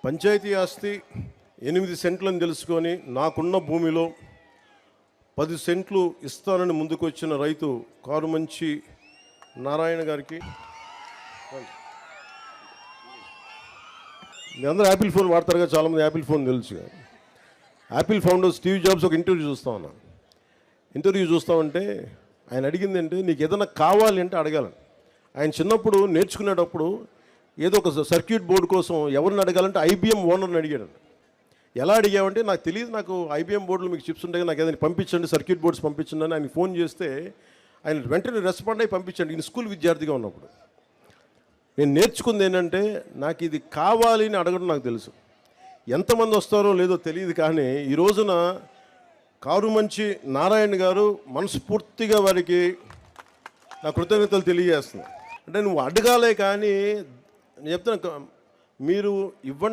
పంచాయతీ ఆస్తి 8 సెంట్లని తెలుసుకొని నాకున్న భూమిలో 10 సెంట్లు ఇస్తానని ముందుకు వచ్చిన రైతు కారుమంచి నారాయణ గారికి. మీ అందరూ యాపిల్ ఫోన్ వాడతారుగా, చాలామంది యాపిల్ ఫోన్ తెలుసు. యాపిల్ ఫౌండర్ స్టీవ్ జాబ్స్ ఒక ఇంటర్వ్యూ చూస్తామంటే ఆయన అడిగింది అంటే, నీకు ఏదైనా కావాలి అంటే అడగాలని. ఆయన చిన్నప్పుడు నేర్చుకునేటప్పుడు ఏదో ఒక సర్క్యూట్ బోర్డు కోసం ఎవరిని అడగాలంటే ఐబిఎం ఓనర్ని అడిగాడు. ఎలా అడిగామంటే, నాకు తెలియదు, నాకు ఐబిఎం బోర్డులో మీకు చిప్స్ ఉంటాయి, నాకు ఏదైనా పంపించండి, సర్క్యూట్ బోర్డ్స్ పంపించండి అని ఆయన ఫోన్ చేస్తే ఆయన వెంటనే రెస్పాండ్ అయ్యి పంపించండి. నేను స్కూల్ విద్యార్థిగా ఉన్నప్పుడు నేను నేర్చుకుంది ఏంటంటే, నాకు ఇది కావాలి అని అడగడం నాకు తెలుసు. ఎంతమంది వస్తారో లేదో తెలియదు, కానీ ఈ రోజున కారుమంచి నారాయణ గారు మనస్ఫూర్తిగా వారికి నా కృతజ్ఞతలు తెలియజేస్తున్నాను. అంటే నువ్వు అడగాలే, కానీ నేను చెప్తాను, మీరు ఇవ్వండి.